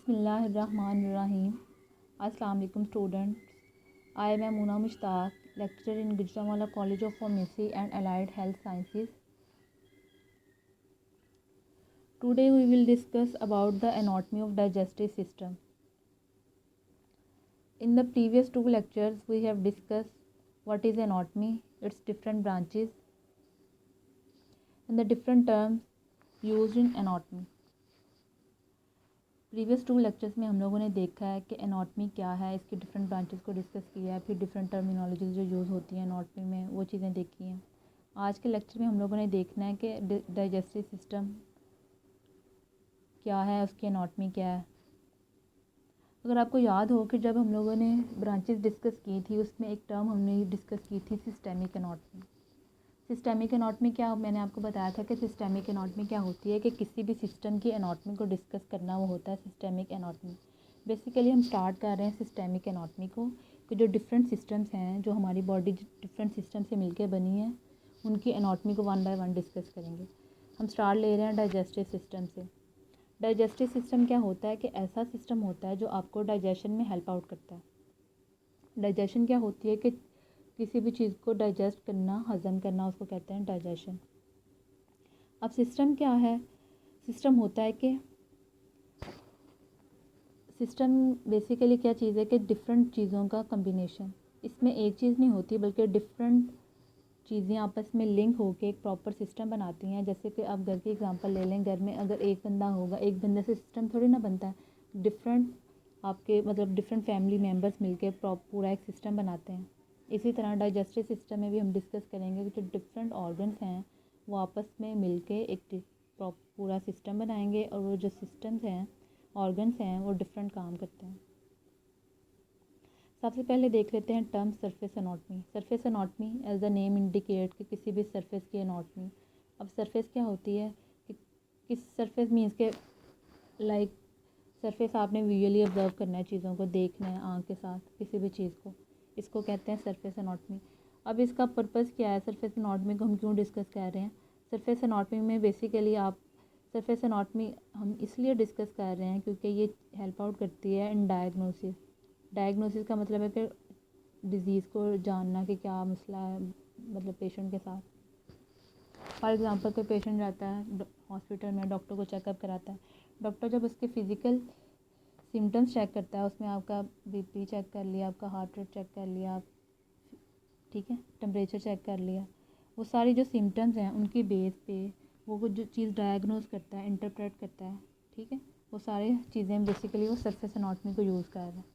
बिस्मिल्लाहिर्रहमानिर्रहीम। अस्सलाम वालेकुम students. I am Muna Mushtaq, lecturer in Gujranwala College of Pharmacy and Allied Health Sciences. Today we will discuss about the anatomy of digestive system. In the previous two lectures we have discussed what is anatomy, its different branches and the different terms used in anatomy. Previous to lectures में हम लोगों ने देखा है कि anatomy क्या है, इसके डिफरेंट ब्रांचेस को डिस्कस किया है, फिर डिफरेंट टर्मिनोलॉजीज जो यूज़ होती हैं एनाटमी में वो चीज़ें देखी हैं। आज के लेक्चर में हम लोगों ने देखना है कि डाइजेस्टिव सिस्टम क्या है, उसकी एनाटमी क्या है। अगर आपको याद हो कि जब हम लोगों ने ब्रांचेस डिस्कस की थी उसमें एक टर्म हमने डिस्कस की थी सिस्टेमिक एनाटमी। सिस्टेमिक एनाटमी क्या, मैंने आपको बताया था कि सिस्टेमिक एनाटमी क्या होती है कि किसी भी सिस्टम की एनाटमी को डिस्कस करना वो होता है सिस्टेमिक एनाटमी। बेसिकली हम स्टार्ट कर रहे हैं सिस्टेमिक एनाटमी को कि जो डिफरेंट सिस्टम्स हैं, जो हमारी बॉडी डिफरेंट सिस्टम से मिलकर बनी है, उनकी एनाटमी को वन बाय वन डिस्कस करेंगे। हम स्टार्ट ले रहे हैं डाइजेस्टिव सिस्टम से। डाइजेस्टिव सिस्टम क्या होता है कि ऐसा सिस्टम होता है जो आपको डाइजेशन में हेल्प आउट करता है। डाइजेशन क्या होती है कि किसी भी चीज़ को डाइजेस्ट करना, हज़म करना, उसको कहते हैं डाइजेशन। अब सिस्टम क्या है? सिस्टम होता है कि सिस्टम बेसिकली क्या चीज़ है कि डिफरेंट चीज़ों का कम्बिनेशन। इसमें एक चीज़ नहीं होती बल्कि डिफरेंट चीज़ें आपस में लिंक होकर एक प्रॉपर सिस्टम बनाती हैं। जैसे कि आप घर की एग्जांपल ले लें, घर में अगर एक बंदा होगा, एक बंदे से सिस्टम थोड़ी ना बनता है। डिफरेंट आपके मतलब डिफरेंट फैमिली मेम्बर्स मिलकर पूरा एक सिस्टम बनाते हैं। इसी तरह डाइजेस्टिव सिस्टम में भी हम डिस्कस करेंगे कि जो डिफरेंट ऑर्गन्स हैं वो आपस में मिलके एक पूरा सिस्टम बनाएंगे और वो जो सिस्टम्स हैं, ऑर्गन्स हैं, वो डिफरेंट काम करते हैं। सबसे पहले देख लेते हैं term surface anatomy. Surface anatomy as the name indicate कि किसी भी सरफेस की एनाटमी। अब सरफेस क्या होती है कि किस सरफेस मीन्स के लाइक सरफेस आपने विजुअली ऑब्जर्व करना है, चीज़ों को देखना है आँख के साथ, किसी भी चीज़ को, इसको कहते हैं सरफेस एनाटमी। अब इसका पर्पस क्या है? सरफेस एनाटमी को हम क्यों डिस्कस कर रहे हैं? सरफेस एनाटमी में बेसिकली आप सरफेस एनाटमी हम इसलिए डिस्कस कर रहे हैं क्योंकि ये हेल्प आउट करती है इन डायग्नोसिस। डायग्नोसिस का मतलब है कि डिज़ीज़ को जानना कि क्या मसला है मतलब पेशेंट के साथ। फॉर एग्ज़ाम्पल कोई पेशेंट जाता है हॉस्पिटल में, डॉक्टर को चेकअप कराता है। डॉक्टर जब उसके फ़िज़िकल सिम्टम्स चेक करता है, उसमें आपका बीपी चेक कर लिया, आपका हार्ट रेट चेक कर लिया, ठीक है, टेम्परेचर चेक कर लिया, वो सारी जो सिम्टम्स हैं उनकी बेस पे वो जो चीज़ डायग्नोज करता है, इंटरप्रेट करता है, ठीक है, वो सारी चीज़ें बेसिकली वो सरफेस एनाटमी को यूज़ कर रहे हैं।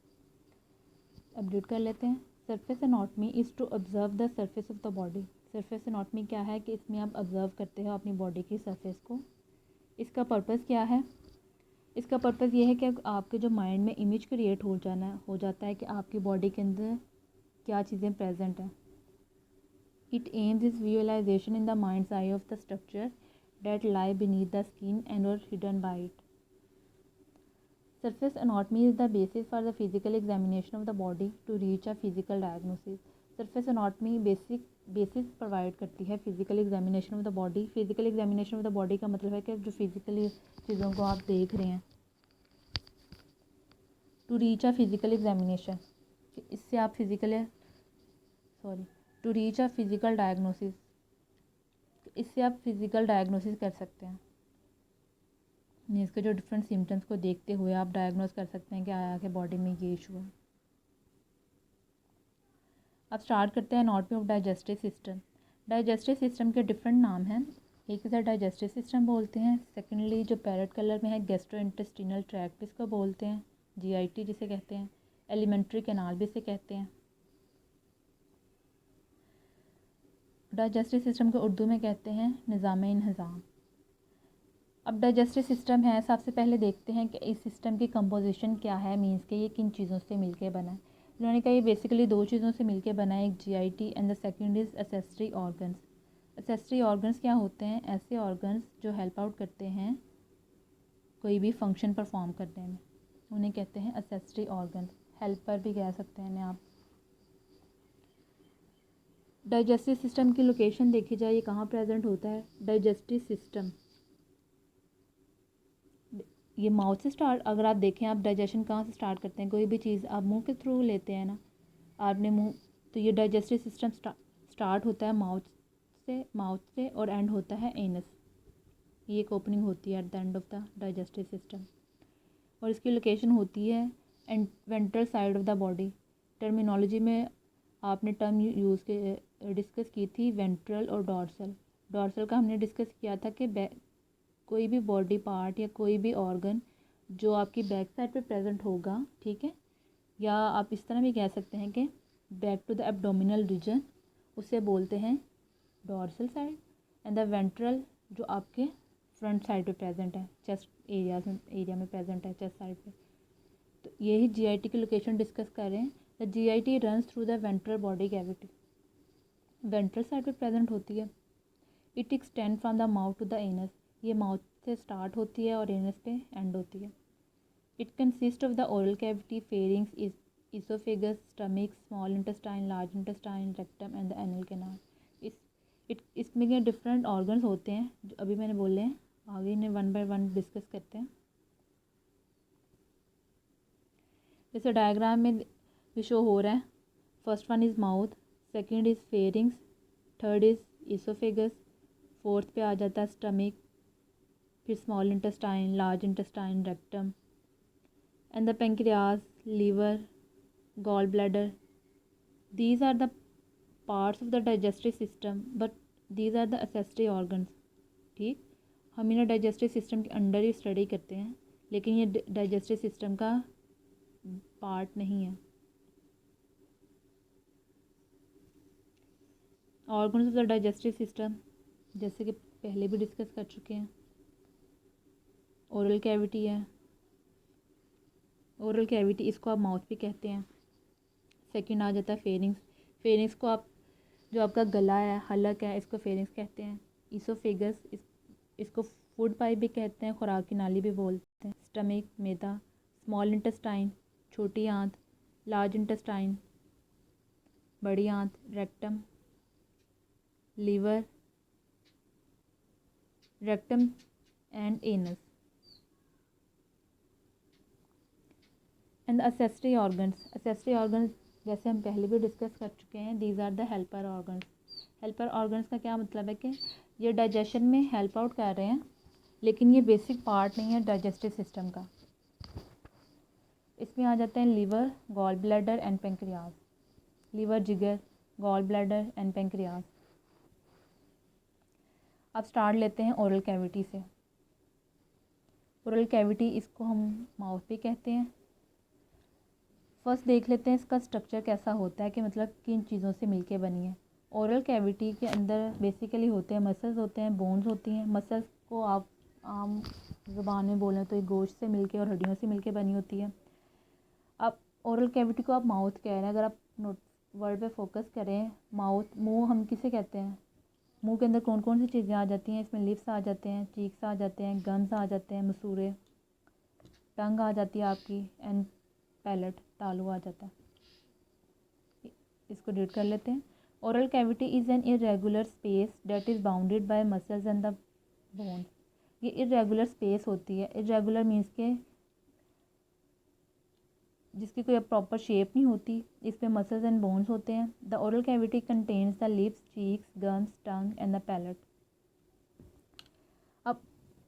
अपडेट कर लेते हैं। Surface anatomy is to observe the surface of the body. Surface anatomy क्या है कि इसमें आप ऑब्जर्व करते हो अपनी बॉडी की सरफेस को। इसका पर्पस क्या है? इसका पर्पस ये है कि आपके जो माइंड में इमेज क्रिएट हो जाता है कि आपकी बॉडी के अंदर क्या चीज़ें प्रेजेंट हैं। It aims is visualization in the mind's eye of the structure that lie beneath the skin and और hidden by it. Surface anatomy is the basis for the physical examination of the body to reach a physical diagnosis. Surface anatomy basis provide करती है physical examination of the body. Physical examination of the body का मतलब है कि जो physically चीज़ों को आप देख रहे हैं, to reach a physical examination, इससे आप to reach a physical diagnosis, इससे आप फिजिकल डायग्नोसिस कर सकते हैं। इसके जो डिफरेंट सिम्टम्स को देखते हुए आप डायग्नोस कर सकते हैं कि आगे बॉडी में ये इशू है। अब स्टार्ट करते हैं anatomy of digestive system. Digestive system के डिफरेंट नाम हैं। एक इधर डाइजेस्टिव सिस्टम बोलते हैं, सेकेंडली जो पैरेट कलर में है गैस्ट्रोइंटेस्टिनल ट्रैक्ट इसको बोलते हैं, जीआईटी जिसे कहते हैं, एलिमेंट्री कैनाल भी इसे कहते हैं। डाइजेस्टिव सिस्टम को उर्दू में कहते हैं निज़ाम-ए-इंहिज़ाम। अब डाइजेस्टिव सिस्टम है, सबसे पहले देखते हैं कि इस सिस्टम की कंपोजिशन क्या है, मीन्स के ये किन चीज़ों से मिलके बना है। उन्होंने कहा ये बेसिकली दो चीज़ों से मिलके बना है, एक GIT and the second is accessory organs. Accessory organs क्या होते हैं? ऐसे ऑर्गन्स जो हेल्प आउट करते हैं कोई भी फंक्शन परफॉर्म करने में, उन्हें कहते हैं एसेसरी ऑर्गन्स। हेल्पर भी कह सकते हैं आप। डाइजेस्टिव सिस्टम की लोकेशन देखी जाए, ये कहाँ प्रेजेंट होता है? डाइजेस्टिव सिस्टम ये माउथ से स्टार्ट, अगर आप देखें आप डाइजेशन कहाँ से स्टार्ट करते हैं, कोई भी चीज़ आप मुंह के थ्रू लेते हैं ना, आपने मुंह, तो ये डाइजेस्टिव सिस्टम स्टार्ट होता है माउथ से और एंड होता है एनस। ये एक ओपनिंग होती है at the end of the digestive system, और इसकी लोकेशन होती है ventral side of the body. Terminology में आपने टर्म डिस्कस की थी वेंट्रल और डॉर्सल। डॉर्सल का हमने डिस्कस किया था कि कोई भी बॉडी पार्ट या कोई भी ऑर्गन जो आपकी बैक साइड पे प्रेजेंट होगा, ठीक है, या आप इस तरह भी कह सकते हैं कि back to the abdominal region, उसे बोलते हैं dorsal side, and the ventral जो आपके फ्रंट साइड पे प्रेजेंट है, चेस्ट एरिया में प्रेजेंट है, चेस्ट साइड पे। तो यही जीआईटी की लोकेशन डिस्कस कर रहे हैं। The GIT runs through the ventral body cavity, ventral side पे प्रेजेंट होती है। It extend from the mouth to the anus, ये माउथ से स्टार्ट होती है और एनस पे एंड होती है। It consist of the oral cavity, pharynx, oesophagus, stomach, small intestine, large intestine, rectum and the anal canal. इसमें क्या डिफरेंट ऑर्गन्स होते हैं जो अभी मैंने बोले हैं, आगे इन्हें वन बाय वन डिस्कस करते हैं। जैसे डायग्राम में भी शो हो रहा है, first one is mouth, second is pharynx, third is oesophagus, fourth पे आ जाता है स्टमक, फिर small intestine, large intestine, rectum and the pancreas, liver, gall bladder. These are the parts of the digestive system, but these are the accessory organs। ठीक, हम इन्हें digestive system के under ही study करते हैं, लेकिन ये डाइजेस्टिव सिस्टम का part नहीं है। Organs of the digestive system जैसे कि पहले भी डिस्कस कर चुके हैं, ओरल कैविटी है, ओरल कैविटी इसको आप माउथ भी कहते हैं। सेकंड आ जाता है फेरिंग्स, फेरिंग्स को आप जो आपका गला है, हलक है, इसको फेरिंग्स कहते हैं। इसोफेगस, इसको फूड पाइप भी कहते हैं, खुराक की नाली भी बोलते हैं। स्टमक, मैदा, स्मॉल इंटेस्टाइन, छोटी आंत, लार्ज इंटेस्टाइन, बड़ी आंत, rectum, liver, rectum and anus and accessory organs. Accessory organs जैसे हम पहले भी डिस्कस कर चुके हैं, these are the helper organs. Helper organs का क्या मतलब है कि ये डाइजेशन में हेल्प आउट कर रहे हैं, लेकिन ये बेसिक पार्ट नहीं है डाइजेस्टिव सिस्टम का। इसमें आ जाते हैं liver, gall bladder and pancreas. Liver, जिगर, गॉल ब्लैडर एंड पेंक्रियाज। अब स्टार्ट लेते हैं ओरल कैविटी से। ओरल कैविटी इसको हम माउथ भी कहते हैं। फर्स्ट देख लेते हैं इसका स्ट्रक्चर कैसा होता है, कि मतलब किन चीज़ों से मिलके बनी है। ओरल कैविटी के अंदर बेसिकली होते हैं मसल्स होते हैं, बोन्स होती हैं। मसल्स को आप आम ज़ुबान में बोलें तो ये गोश्त से मिलके और हड्डियों से मिलके बनी होती है। अब ओरल कैविटी को आप माउथ कह रहे हैं, अगर आप नोट वर्ड पे फोकस करें, माउथ, मुंह हम किसे कहते हैं, मुंह के अंदर कौन कौन सी चीज़ें आ जाती हैं, इसमें लिप्स आ जाते हैं, चीक्स आ जाते हैं, गम्स आ जाते हैं, मसूरे, टंग आ जाती है आपकी, एंड पैलेट, तालू आ जाता है। इसको रीड कर लेते हैं। Oral cavity is an irregular space that is bounded by muscles and the bones. ये इरेगुलर स्पेस होती है। इरेगुलर मीन्स के जिसकी कोई प्रॉपर शेप नहीं होती, इसमें मसल्स एंड बोन्स होते हैं। The oral cavity contains the lips, cheeks, gums, tongue and the palate. अब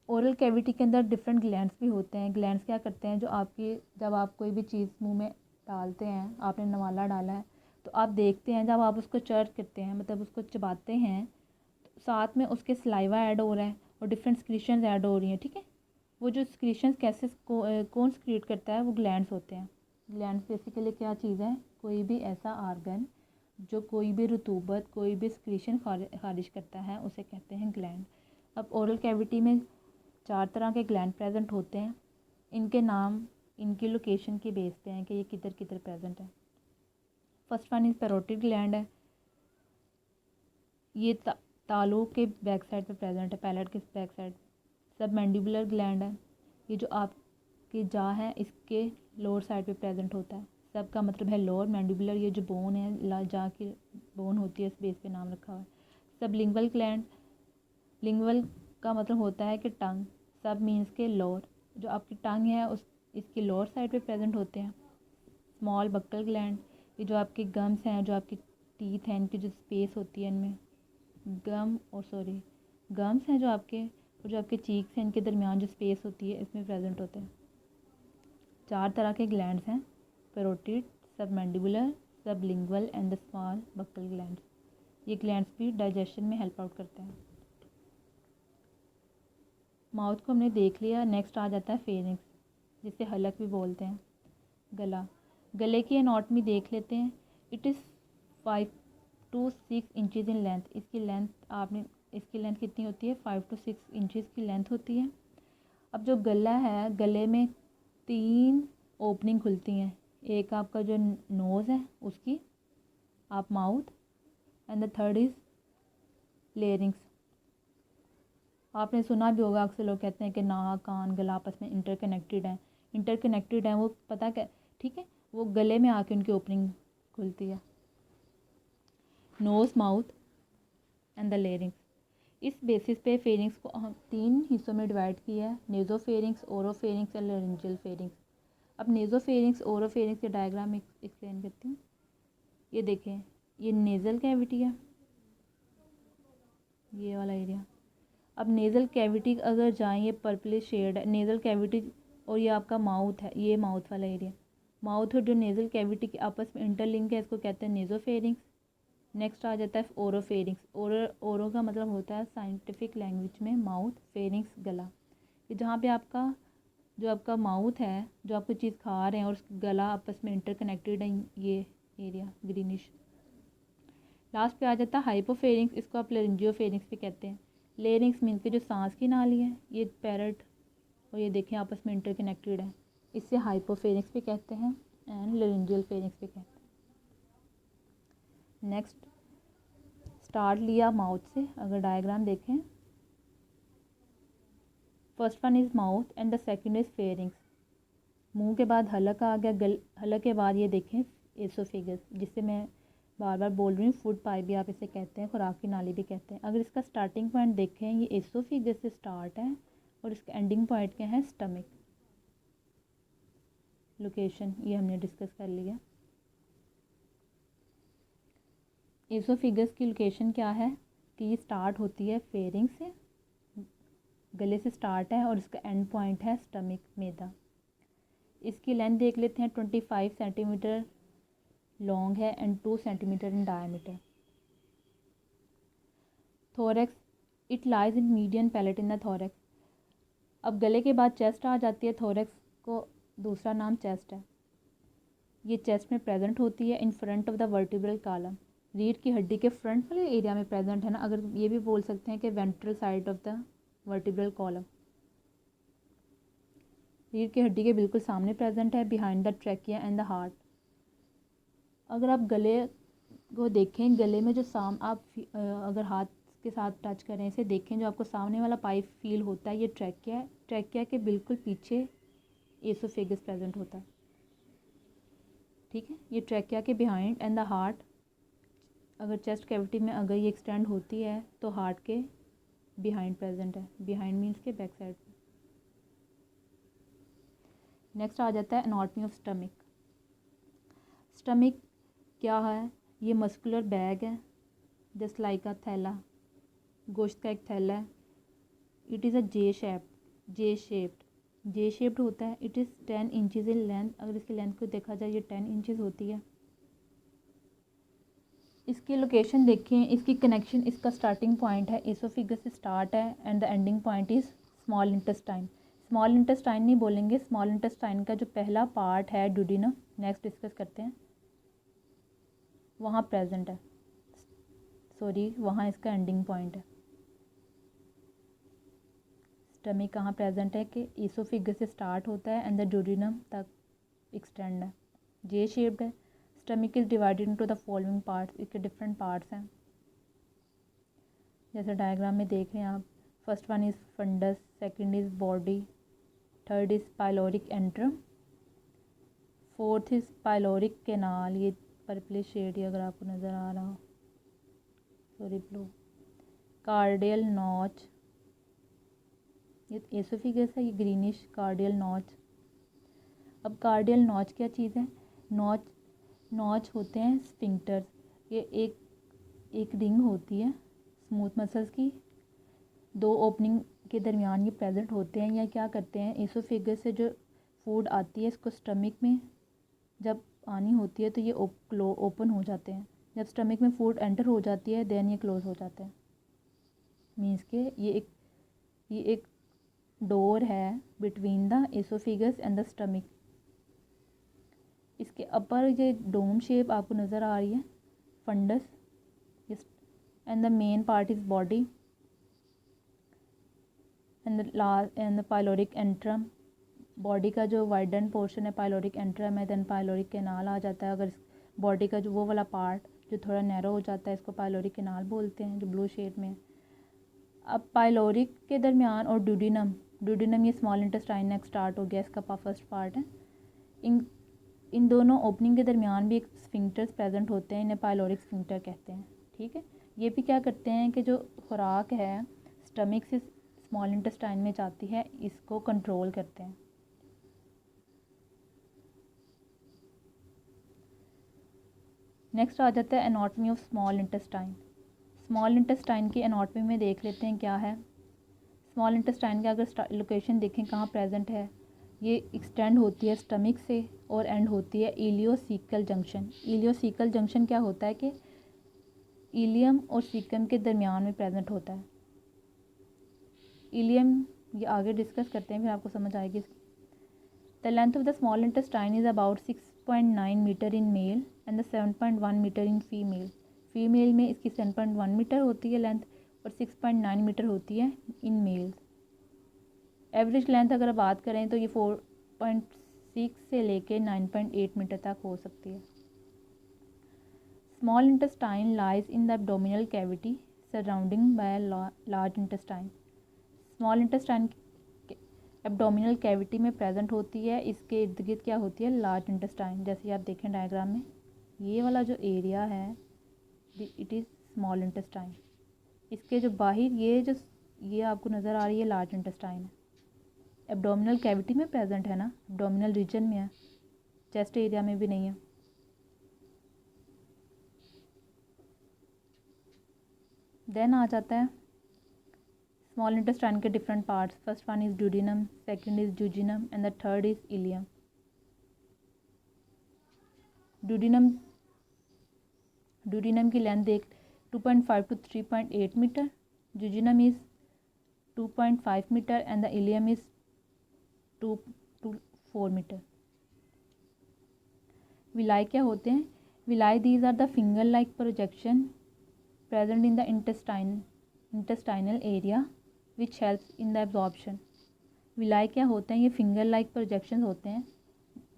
ओरल कैविटी के अंदर डिफरेंट ग्लैंड्स भी होते हैं। ग्लैंड्स क्या करते हैं, जो आपकी, जब आप कोई भी चीज़ मुंह में डालते हैं, आपने नवाला डाला है, तो आप देखते हैं जब आप उसको चर्च करते हैं, मतलब उसको चबाते हैं, तो साथ में उसके सलाइवा ऐड हो रहा है और डिफरेंट सिक्रीशंस ऐड हो रही हैं, ठीक है। वो जो सिक्रीशंस कैसे कौन सिक्रीट करता है, वो ग्लैंड्स होते हैं। ग्लैंड्स बेसिकली क्या चीज़ है, कोई भी ऐसा आर्गन जो कोई भी रतूबत, कोई भी सिक्रीशन खारिज करता है, उसे कहते हैं ग्लैंड। अब ओरल कैविटी में 4 तरह के ग्लैंड प्रेजेंट होते हैं। इनके नाम इनकी लोकेशन के बेस पे हैं कि ये किधर किधर प्रेजेंट है। First one is parotid gland है, ये तालू के बैक साइड पे प्रेजेंट है, पैलेट के बैक साइड। सब मैंडिबुलर ग्लैंड है, ये जो आपकी जा है इसके लोअर साइड पे प्रेजेंट होता है। सब का मतलब है लोअर। मैंडिबुलर ये जो बोन है, जा की बोन होती है, इस बेस पे नाम रखा हुआ है। सब लिंगुअल ग्लैंड, लिंगुअल का मतलब होता है कि टंग, सब मीन्स के लोअर। जो आपकी टंग है उस इसकी लोअर साइड पे प्रेजेंट होते हैं। स्मॉल बक्कल ग्लैंड, ये जो आपके गम्स हैं, जो आपकी टीथ हैं, इनकी जो स्पेस होती है इनमें गम्स हैं जो आपके, और जो आपके चीक्स हैं इनके दरमियान जो स्पेस होती है इसमें प्रेजेंट होते हैं। 4 तरह के ग्लैंड्स हैं, parotid, submandibular, sublingual and the small buccal glands. ये ग्लैंड्स भी डाइजेशन में हेल्प आउट करते हैं। माउथ को हमने देख लिया। नेक्स्ट आ जाता है फेरिंग्स, जिसे हलक भी बोलते हैं। गला, गले की एनाटॉमी देख लेते हैं। It is 5 to 6 inches in length. इसकी लेंथ कितनी होती है? 5 to 6 इंचज़ की लेंथ होती है। अब जो गला है, गले में 3 ओपनिंग खुलती हैं। एक आपका जो नोज़ है उसकी, आप mouth, and the third is larynx. आपने सुना भी होगा, अक्सर लोग कहते हैं कि नाक, कान, गला आपस में इंटरकनेक्टेड हैं। वो पता क्या, ठीक है, वो गले में आके उनकी ओपनिंग खुलती है। Nose, mouth and the larynx. इस बेसिस पे फेरिंग्स को हम 3 हिस्सों में डिवाइड किया है, नेज़ोफेरिंग्स, ओरोफेरिंग्स और लैरिंजियल फेरिंग्स। अब नेज़ोफेरिंग्स, ओरोफेरिंग्स के डायग्राम एक्सप्लेन करती हूँ। ये देखें, ये नेज़ल कैविटी है, ये वाला एरिया। अब नेज़ल कैविटी अगर जाएँ, ये पर्पलिश शेड है नेज़ल कैविटी, और ये आपका माउथ है, ये माउथ वाला एरिया। माउथ और जो नेज़ल कैविटी के आपस में इंटरलिंक है, इसको कहते हैं नेज़ोफेरिंग्स। नेक्स्ट आ जाता है ओरोफेरिंग्स। ओरो का मतलब होता है साइंटिफिक लैंग्वेज में माउथ, फेरिंग्स गला। ये जहाँ पे जो आपका माउथ है, जो आप कोई चीज़ खा रहे हैं, और गला आपस में इंटरकनेक्टेड है, ये एरिया ग्रीनिश। लास्ट पे आ जाता है हाइपोफेरिंग्स, इसको आप लेरिंजियोफेरिंग्स भी कहते हैं। लेरिंग्स मीन के जो सांस की नाली है, ये पैरेट और ये देखें आपस में इंटरकनेक्टेड है, इससे हाइपोफेरिंग्स भी कहते हैं एंड लेरिंजियल फेरिंग्स भी कहते हैं। नेक्स्ट स्टार्ट लिया माउथ से, अगर डायग्राम देखें, first one is mouth and the second is pharynx. मुंह के बाद हलक आ गया, हलक के बाद ये देखें एसोफेगस, जिससे मैं बार बार बोल रही हूँ, फूड पाइप भी आप इसे कहते हैं, खुराक की नाली भी कहते हैं। अगर इसका स्टार्टिंग पॉइंट देखें, ये एसोफेगस से स्टार्ट है और इसका एंडिंग पॉइंट क्या है? स्टमक। लोकेशन ये हमने डिस्कस कर लिया। एसोफेगस की लोकेशन क्या है कि ये स्टार्ट होती है फेरिंग से, गले से स्टार्ट है, और इसका एंड पॉइंट है स्टमक, मैदा। इसकी लेंथ देख लेते हैं, 25 सेंटीमीटर लॉन्ग है and 2 centimetre in diameter. Thorax, it lies in median palate in the thorax. अब गले के बाद चेस्ट आ जाती है, थोरैक्स को दूसरा नाम चेस्ट है। ये चेस्ट में प्रेजेंट होती है in front of the vertebral column, रीढ़ की हड्डी के फ्रंट वाले एरिया में प्रेजेंट है ना, अगर ये भी बोल सकते हैं कि ventral side of the vertebral column, रीढ़ की हड्डी के बिल्कुल सामने प्रेजेंट है, behind the trachea and the heart. अगर आप गले को देखें, गले में जो अगर हाथ के साथ टच करें, इसे देखें, जो आपको सामने वाला पाइप फील होता है, ये ट्रैकिया है। ट्रैकिया के बिल्कुल पीछे एसोफेगस प्रेजेंट होता है, ठीक है। ये ट्रैकिया के बिहाइंड एंड द हार्ट, अगर चेस्ट कैविटी में अगर ये एक्सटेंड होती है तो हार्ट के बिहाइंड प्रेजेंट है, बिहाइंड मीन्स के बैक साइड पे। नेक्स्ट आ जाता है एनाटॉमी ऑफ स्टमक। स्टमक क्या है? ये मस्कुलर बैग है, जस्ट लाइक अ थैला, गोश्त का एक थैला है। It is a J shaped होता है। It is 10 inches in length, अगर इसकी लेंथ को देखा जाए ये 10 इंचज़ होती है। इसकी लोकेशन देखें, इसकी कनेक्शन, इसका स्टार्टिंग पॉइंट है एसोफेगस से स्टार्ट है and the ending point is small intestine. Small intestine नहीं बोलेंगे, स्मॉल इंटेस्टाइन का जो पहला पार्ट है ड्यूडेनम, नेक्स्ट डिस्कस करते हैं, वहाँ प्रेजेंट है, वहाँ इसका एंडिंग पॉइंट है। स्टमक कहाँ प्रेजेंट है कि एसोफेगस से स्टार्ट होता है एंड द ड्यूडेनम तक एक्सटेंड है, जे शेप्ड है। Stomach is divided into the following parts, इसके डिफरेंट पार्ट्स हैं, जैसे डायग्राम में देख रहे हैं आप। First one is fundus, second is body, third is pyloric antrum, fourth is pyloric canal, ये पर्पलिश शेड ही अगर आपको नज़र आ रहा हो, ब्लू, कार्डियल नॉच, ये एसोफिगस है, ये ग्रीनिश कार्डियल नॉच। अब कार्डियल नॉच क्या चीज़ है? नॉच होते हैं स्फिंक्टर्स। ये एक रिंग होती है स्मूथ मसल्स की, दो ओपनिंग के दरमियान ये प्रेजेंट होते हैं। या क्या करते हैं, एसोफेगस से जो फूड आती है इसको स्टमक में जब आनी होती है तो ये ओपन हो जाते हैं। जब स्टमक में फूड एंटर हो जाती है देन ये क्लोज हो जाते हैं। मीन्स के ये एक डोर है between the oesophagus and the stomach. इसके अपर ये डोम शेप आपको नज़र आ रही है, fundus, and the main part is body and the pyloric antrum. Body का जो वाइडन पोर्शन है पाइलोरिक एंट्रम है, देन पाइलोरिक कैनाल आ जाता है। अगर बॉडी का जो वो वाला पार्ट जो थोड़ा नैरो हो जाता है इसको पाइलोरिक कैनाल बोलते हैं, जो ब्लू शेड में। अब पाइलोरिक के दरमियान और ड्यूडिनम ये स्मॉल इंटेस्टाइन नेक्स्ट स्टार्ट हो गया, इसका फर्स्ट पार्ट है। इन दोनों ओपनिंग के दरमियान भी एक स्फिंक्टर्स प्रेजेंट होते हैं, इन्हें पाइलोरिक स्फिंक्टर कहते हैं। ठीक है, ये भी क्या करते हैं कि जो खुराक है स्टमक से स्मॉल इंटेस्टाइन में जाती है इसको कंट्रोल करते हैं। नेक्स्ट आ जाता है anatomy of small intestine. Small intestine की एनाटॉमी में देख लेते हैं क्या है। स्मॉल इंटेस्टाइन का अगर लोकेशन देखें कहाँ प्रेजेंट है, ये एक्सटेंड होती है स्टमक से और एंड होती है इलियोसीकल जंक्शन। इलियोसीकल जंक्शन क्या होता है कि इलियम और सीकम के दरमियान में प्रेजेंट होता है। इलियम ये आगे डिस्कस करते हैं फिर आपको समझ आएगी। The length of the small intestine is about 6.9 metre in male and the 7.1 metre in female. Female में इसकी 7.1 मीटर होती है लेंथ और 6.9 मीटर होती है इन मेल। एवरेज लेंथ अगर बात करें तो ये 4.6 से लेके 9.8 मीटर तक हो सकती है। Small intestine lies in the abdominal cavity surrounding by large intestine. Small intestine abdominal cavity में प्रेजेंट होती है, इसके इर्द गिर्द क्या होती है, लार्ज इंटेस्टाइन। जैसे आप देखें डायग्राम में ये वाला जो एरिया है इट इज़ स्मॉल इंटेस्टाइन। इसके जो बाहर ये आपको नज़र आ रही है लार्ज इंटेस्टाइन है। एब्डोमिनल कैविटी में प्रेजेंट है ना, एब्डोमिनल रीजन में है, चेस्ट एरिया में भी नहीं है। देन आ जाता है स्मॉल इंटेस्टाइन के different parts. First one is duodenum, second is jejunum and the third is ileum. Duodenum की लेंथ देख 2.5 to 3.8 metre, jejunum is 2.5 metre and the ileum is 2 to 4 metre. Villi क्या होते हैं? Villi these are the finger like projection present in the intestinal area which helps in the absorption. Villi क्या होते हैं? ये finger like projection होते हैं,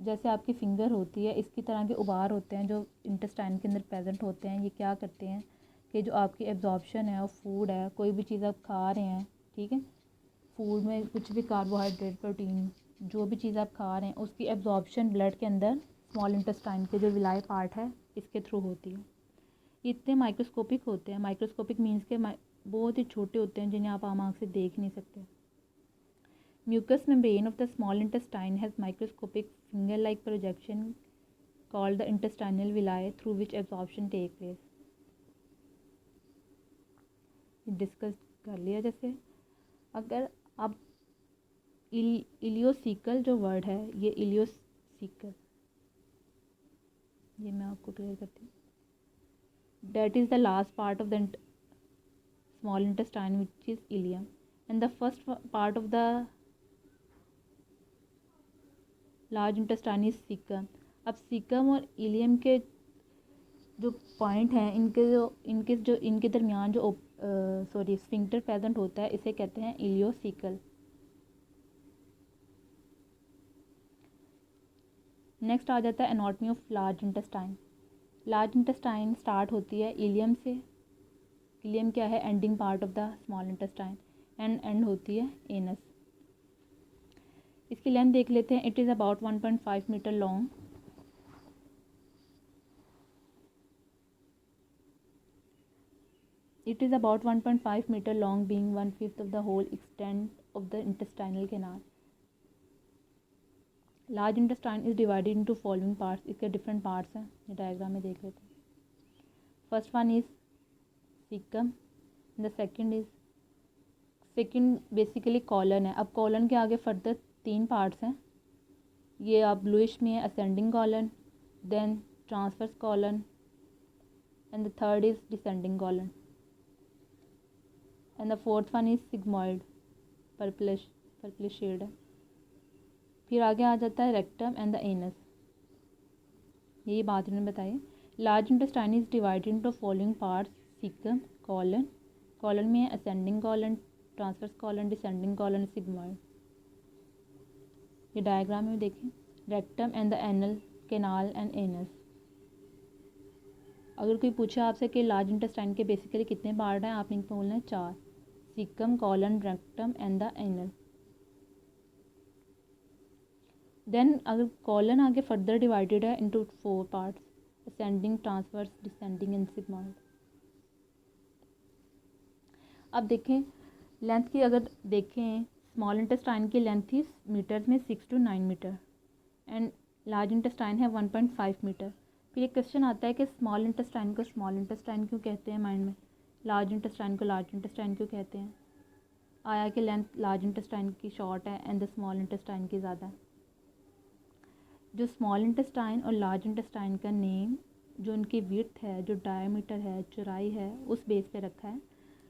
जैसे आपकी फिंगर होती है इसकी तरह के उबार होते हैं जो इंटेस्टाइन के अंदर प्रेजेंट होते हैं। ये क्या करते हैं कि जो आपकी एब्जॉर्प्शन है और फूड है, कोई भी चीज़ आप खा रहे हैं, ठीक है, फूड में कुछ भी कार्बोहाइड्रेट प्रोटीन जो भी चीज़ आप खा रहे हैं उसकी एब्जॉर्प्शन ब्लड के अंदर स्मॉल इंटेस्टाइन के जो विलाई पार्ट है इसके थ्रू होती है। ये इतने माइक्रोस्कोपिक होते हैं। माइक्रोस्कोपिक मीन्स के बहुत ही छोटे होते हैं जिन्हें आप आम आँख से देख नहीं सकते। Mucus membrane of the small intestine has microscopic finger like projection called the intestinal villi through which absorption take place. Discuss कर लिया। जैसे अगर आप इलियोसीकल जो वर्ड है, ये इलियोसीकल, ये मैं आपको क्लियर करती हूँ। That is the last part of the small intestine which is ileum and the first part of the large intestine is cecum। अब सीकम और इलियम के जो पॉइंट हैं इनके दरमियान जो स्फिंक्टर प्रेजेंट होता है इसे कहते हैं इलियोसीकल। नेक्स्ट आ जाता है anatomy of large intestine. Large intestine start होती है इलियम से। इलियम क्या है? Ending part of the small intestine end होती है एनस। इसकी लेंथ देख लेते हैं। It is about 1.5 metre long. It It is about 1.5 meter long, being 1/5 of the whole extent of the intestinal canal. Large intestine is divided into following parts. इसके different parts हैं, ये diagram में देख लेते हैं. First one is caecum, the second basically colon है. अब colon के आगे फर्दर 3 पार्ट्स हैं. ये आप ब्लूइश में है, ascending colon, then transverse colon, and the third is descending colon, and the fourth one is sigmoid, purplish shade है. फिर आगे आ जाता है रेक्टम एंड द एनस. यही बात इन्होंने बताई. Large intestine is divided into following parts: caecum, colon, colon में ascending colon, transverse colon, descending colon, sigmoid. ये डायग्राम में देखें. Rectum and the anal canal and anus. अगर कोई पूछे आपसे कि लार्ज इंटेस्टाइन के बेसिकली कितने पार्ट हैं, आपने बोलना है 4: caecum, colon, rectum and the anal. Then अगर कॉलन आगे फर्दर डिवाइडेड है into 4 parts: ascending, transverse, descending and sigmoid. अब देखें लेंथ की, अगर देखें स्मॉल इंटेस्टाइन की लेंथ थी मीटर्स में 6 to 9 metre and large intestine है 1.5 मीटर. फिर एक क्वेश्चन आता है कि स्मॉल इंटेस्टाइन को स्मॉल इंटेस्टाइन क्यों कहते हैं माइंड में, लार्ज इंटेस्टाइन को लार्ज इंटेस्टाइन क्यों कहते हैं. आया कि लेंथ लार्ज इंटेस्टाइन की शॉर्ट है एंड द स्मॉल इंटेस्टाइन की ज़्यादा है. जो स्मॉल इंटेस्टाइन और लार्ज इंटेस्टाइन का नेम, जो उनकी विड्थ है, जो डायमीटर है, चौड़ाई है, उस बेस पे रखा है.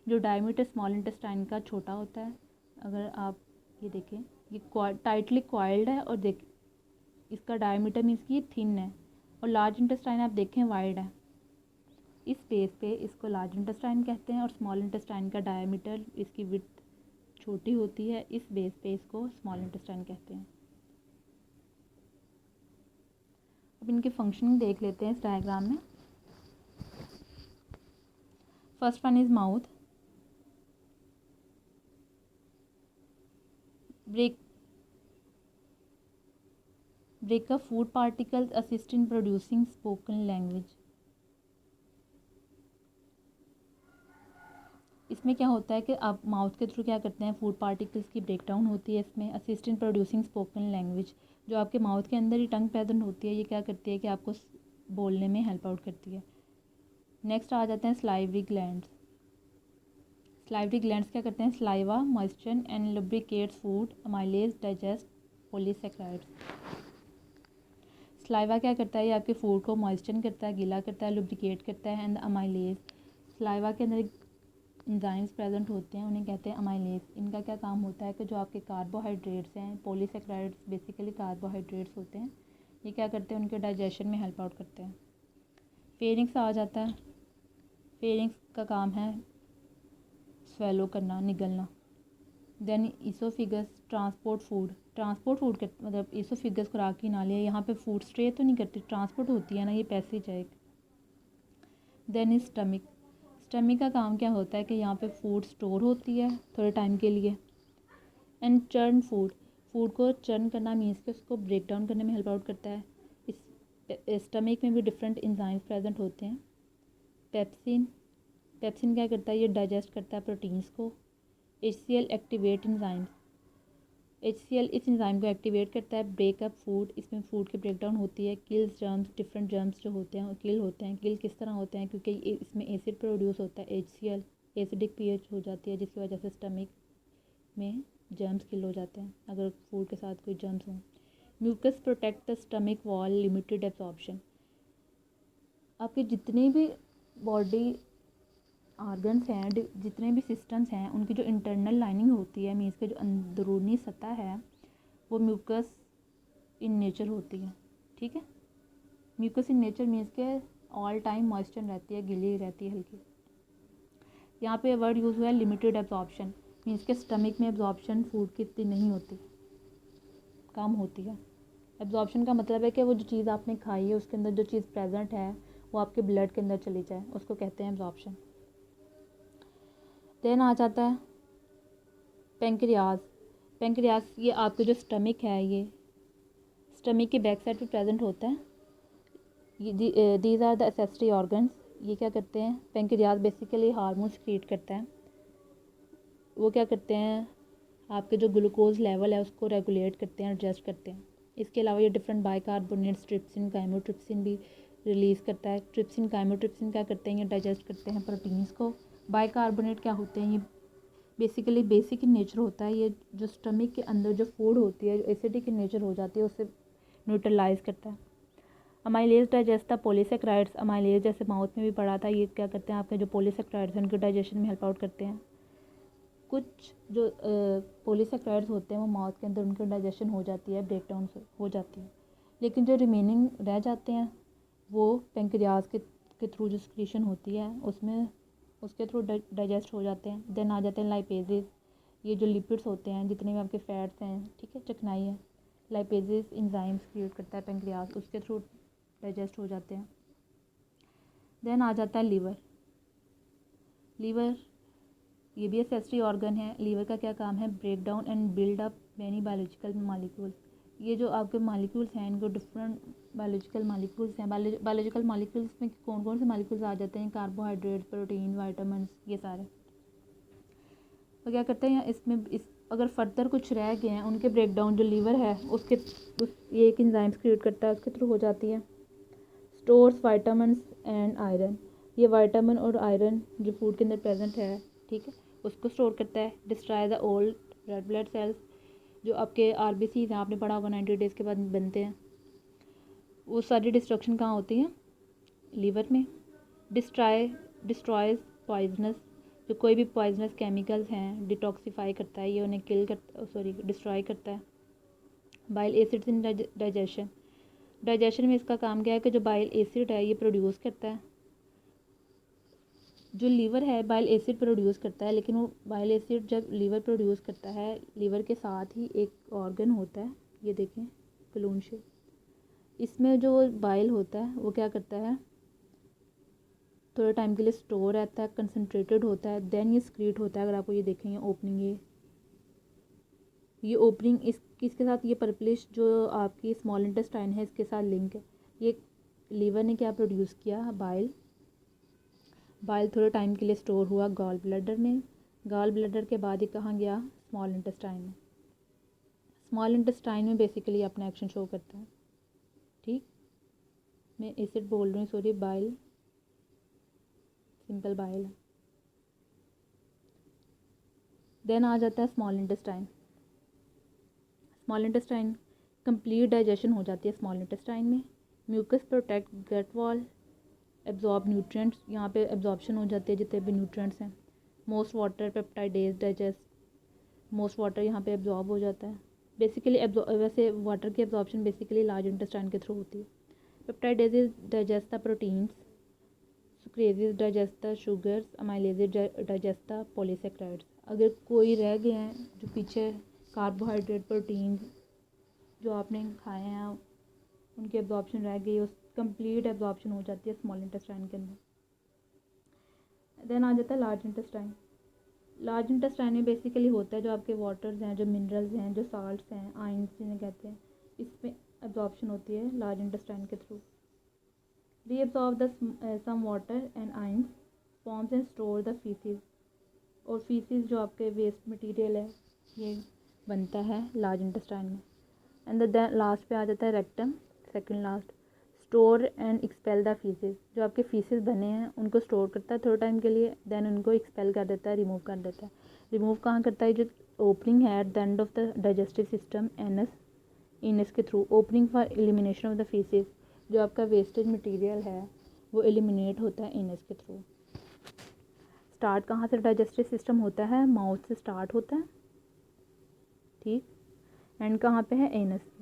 जो डायमीटर स्मॉल इंटेस्टाइन का छोटा होता है. अगर आप ये देखें, ये टाइटली कॉइल्ड है और इसका डायमीटर मीन्स कि ये थिन है. और लार्ज इंटेस्टाइन आप देखें वाइड है. इस बेस पे इसको लार्ज इंटेस्टाइन कहते हैं. और स्मॉल इंटेस्टाइन का डायमीटर, इसकी विड्थ छोटी होती है. इस बेस पे इसको स्मॉल इंटेस्टाइन कहते हैं. अब इनकी फंक्शनिंग देख लेते हैं इस डायग्राम में. First one is mouth. Break up food particles, assist in producing spoken language. इसमें क्या होता है कि आप माउथ के थ्रू क्या करते हैं, फूड पार्टिकल्स की ब्रेक डाउन होती है इसमें. Assist in producing spoken language, जो आपके माउथ के अंदर ही टंग प्रेजेंट होती है, ये क्या करती है कि आपको बोलने में हेल्प आउट करती है. नेक्स्ट आ जाते हैं स्लाइवरी ग्लैंड्स. स्लाइवरी ग्लैंड्स क्या करते हैं, saliva moisture and lubricates food, amylase digest polysaccharides. Saliva क्या करता है, ये आपके फूड को मॉइस्चर करता है, गीला करता है, लुब्रिकेट करता है. एंड अमाइलेज, स्लाइवा के अंदर एंजाइम्स प्रेजेंट होते हैं, उन्हें कहते हैं अमाइलेज. इनका क्या काम होता है कि जो आपके कार्बोहाइड्रेट्स हैं, पॉलीसेकेराइड्स बेसिकली कार्बोहाइड्रेट्स होते हैं, ये क्या करते हैं, उनके डाइजेशन में हेल्प आउट करते हैं. फेरिंग्स आ जाता है. फेरिंग्स का काम है स्वेलो करना, निगलना. Then oesophagus, transport food. Transport food के मतलब ईसोफिगस खुराक की नाली है, यहाँ पे फूड स्टे तो नहीं करती, ट्रांसपोर्ट होती है ना, ये पैसेज है एक. Then is stomach. स्टमक का काम क्या होता है कि यहाँ पे फूड स्टोर होती है थोड़े टाइम के लिए. एंड चर्न फूड, फूड को चर्न करना मीन्स कि उसको ब्रेक डाउन करने में हेल्प आउट करता है. इस स्टमक में भी डिफरेंट एंजाइम्स प्रेजेंट होते हैं. पेप्सिन, पेप्सिन क्या करता है, ये डाइजेस्ट करता है प्रोटीन्स को. HCl एक्टिवेट एंजाइम्स, HCl इस एंजाइम को एक्टिवेट करता है. ब्रेकअप फूड, इसमें फूड की ब्रेक डाउन होती है. किल्स जर्म्स, डिफरेंट जर्म्स जो होते हैं किल होते हैं. किल किस तरह होते हैं, क्योंकि इसमें एसिड प्रोड्यूस होता है. HCl एसिडिक pH हो जाती है, जिसकी वजह से स्टमक में जर्म्स किल हो जाते हैं अगर फूड के साथ कोई जर्म्स हों. Mucus protect the stomach wall, limited absorption. आपके जितने भी बॉडी ऑर्गन्स हैं, जितने भी सिस्टम्स हैं, उनकी जो इंटरनल लाइनिंग होती है, मीन्स के जो अंदरूनी सतह है, वो म्यूकस इन नेचर होती है. ठीक है, म्यूकस इन नेचर मीन्स के ऑल टाइम मॉइस्चर रहती है, गीली रहती है हल्की. यहाँ पे वर्ड यूज़ हुआ है लिमिटेड एब्जॉर्प्शन, मीन्स के स्टमक में एब्जॉर्प्शन फूड की इतनी नहीं होती, कम होती है. एब्जॉर्प्शन का मतलब है कि वो जो चीज़ आपने खाई है उसके अंदर जो चीज़ प्रेजेंट है वो आपके ब्लड के अंदर चली जाए, उसको कहते हैं एब्जॉर्प्शन. देन आ जाता है पेंक्रियाज. पेंक्रियाज ये आपके जो स्टमक है, ये स्टमक के बैक साइड पे प्रेजेंट होता है. These are the accessory organs. ये क्या करते हैं, पेंक्रियाज बेसिकली हार्मोन सीक्रेट करता है। वो क्या करते हैं, आपके जो ग्लूकोज लेवल है उसको रेगुलेट करते हैं, एडजस्ट करते हैं। इसके अलावा ये डिफरेंट बाइकार्बोनेट्स, ट्रिप्सिन, काइमोट्रिप्सिन भी रिलीज़ करता है। ट्रिप्सिन, काइमोट्रिप्सिन क्या करते हैं, ये डाइजेस्ट करते हैं प्रोटीन्स को। बाइकार्बोनेट क्या होते हैं, ये बेसिकली बेसिक इन नेचर होता है। ये जो स्टमक के अंदर जो फूड होती है, जो एसिडिक इन नेचर हो जाती है, उसे न्यूट्रलाइज करता है। Amylase digest the polysaccharides, amylase जैसे माउथ में भी पड़ा था, ये क्या करते हैं, आपके जो पॉलीसेक्राइड्स हैं उनके डाइजेशन में हेल्प आउट करते हैं। कुछ जो पॉलीसेक्राइड्स होते हैं वो माउथ के अंदर उनकी डाइजेशन हो जाती है, ब्रेक डाउन हो जाती है, लेकिन जो रिमेनिंग रह जाते हैं वो पेंक्रियाज के थ्रू जो सिक्रीशन होती है उसमें उसके थ्रू डाइजेस्ट हो जाते हैं। देन आ जाते हैं लाइपेजेस, ये जो लिपिड्स होते हैं, जितने भी आपके फैट्स हैं, ठीक है, चिकनाई है, लाइपेजेस एंजाइम्स क्रिएट करता है पेंक्रियाज, उसके थ्रू डाइजेस्ट हो जाते हैं। देन आ जाता है लीवर। लीवर ये भी सेंसरी ऑर्गन है। लीवर का क्या काम है, break down and build up many biological molecules. ये जो आपके मालिक्यूल्स हैं, इनको डिफरेंट बायोलॉजिकल मालिक्यूल्स हैं। बायोलॉजिकल मालिक्यूल्स में कौन कौन से मालिक्यूल्स आ जाते हैं, कार्बोहाइड्रेट, प्रोटीन, वाइटामिन, ये सारे। तो क्या करते हैं इसमें, अगर फर्दर कुछ रह गए हैं उनके ब्रेक डाउन जो लीवर है ये एक एंजाइम्स क्रिएट करता है, उसके थ्रू हो जाती है। स्टोर्स वाइटामिन एंड आयरन, ये वाइटामिन और आयरन जो फूड के अंदर प्रेजेंट है, ठीक है, उसको स्टोर करता है। Destroy the old red blood cells, जो आपके आरबीसी हैं, आपने पढ़ा होगा 90 डेज़ के बाद बनते हैं, वो सारी डिस्ट्रक्शन कहाँ होती है, लीवर में। डिस्ट्रॉयज पॉइजनस, जो कोई भी पॉइजनस केमिकल्स हैं डिटॉक्सीफाई करता है, ये उन्हें डिस्ट्रॉय करता है। बाइल एसिड्स इन डाइजेशन में इसका काम क्या है कि जो बाइल एसिड है ये प्रोड्यूस करता है। जो लीवर है बाइल एसिड प्रोड्यूस करता है, लेकिन वो बाइल एसिड जब लीवर प्रोड्यूस करता है, लीवर के साथ ही एक ऑर्गन होता है, ये देखें बलून शेप, इसमें जो बाइल होता है वो क्या करता है, थोड़े टाइम के लिए स्टोर रहता है, कंसनट्रेटेड होता है, देन ये स्क्रीट होता है। अगर आपको ये देखेंगे ओपनिंग, ये ओपनिंग इसके साथ, ये पर्पलिश जो आपकी स्मॉल इंटेस्टाइन है इसके साथ लिंक है। ये लीवर ने क्या प्रोड्यूस किया, बाइल थोड़े टाइम के लिए स्टोर हुआ गॉल ब्लैडर में। गॉल ब्लैडर के बाद ये कहाँ गया, स्मॉल इंटेस्टाइन में। स्मॉल इंटेस्टाइन में बेसिकली अपना एक्शन शो करता है, ठीक। मैं एसिड बोल रही हूँ, सॉरी, बाइल सिंपल बाइल है। देन आ जाता है small intestine. Small intestine complete digestion हो जाती है स्मॉल इंटेस्टाइन में। Mucus protect gut wall, absorb nutrients, यहाँ पे एब्जॉर्प्शन हो जाती है जितने भी न्यूट्रिएंट्स हैं। Most water peptidase digest, most water यहाँ पे एब्जॉर्ब हो जाता है। बेसिकली वैसे वाटर की एब्जॉर्प्शन बेसिकली लार्ज इंटेस्टाइन के थ्रू होती है। Peptidase digest the proteins, sucrases digest the sugars, amylases digest the polysaccharides. अगर कोई रह गए हैं जो पीछे कार्बोहाइड्रेट, प्रोटीन जो आपने खाए हैं उनकी एब्जॉर्प्शन रह गई, उस कंप्लीट एब्जॉर्प्शन हो जाती है स्मॉल इंटेस्टाइन के अंदर। देन आ जाता है लार्ज इंटेस्टाइन। लार्ज इंटेस्टाइन में बेसिकली होता है जो आपके वाटर्स हैं, जो मिनरल्स हैं, जो साल्ट्स हैं, आयंस जिन्हें कहते हैं, इसमें एब्जॉर्प्शन होती है लार्ज इंटेस्टाइन के थ्रू। Reabsorb the some water and ions, forms and store the faeces, और फीसिस जो आपके वेस्ट मटेरियल है ये बनता है लार्ज इंटेस्टाइन में। एंड देन लास्ट पे आ जाता है rectum, second last. Store and expel the faeces, जो आपके फीसिस बने हैं उनको स्टोर करता है थोड़े टाइम के लिए, देन उनको एक्सपेल कर देता है, रिमूव कर देता है। रिमूव कहाँ करता है, जो ओपनिंग है at the end of the digestive system, anus के through. Opening for elimination of the faeces, जो आपका वेस्टेज मटीरियल है वो एलिमिनेट होता है एनस के थ्रू। स्टार्ट कहाँ से डाइजेस्टिव सिस्टम होता है, माउथ से स्टार्ट होता है, ठीक। एंड कहाँ पे है, एनस पे।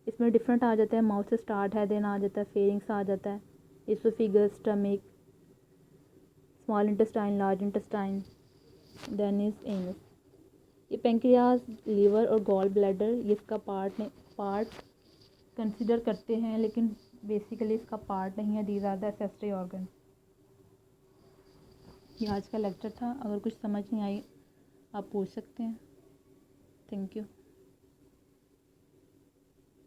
इसमें डिफरेंट आ जाता है, माउथ से स्टार्ट है, देन आ जाता है फेरिंग्स आ जाता है, oesophagus, stomach, small intestine, large intestine, then is anus. ये पेंक्रियाज, लीवर और गॉल ब्लैडर ये इसका पार्ट कंसिडर करते हैं, लेकिन बेसिकली इसका पार्ट नहीं है। These are the accessory organ. ये आज का लेक्चर था, अगर कुछ समझ नहीं आई आप पूछ सकते हैं। Thank you.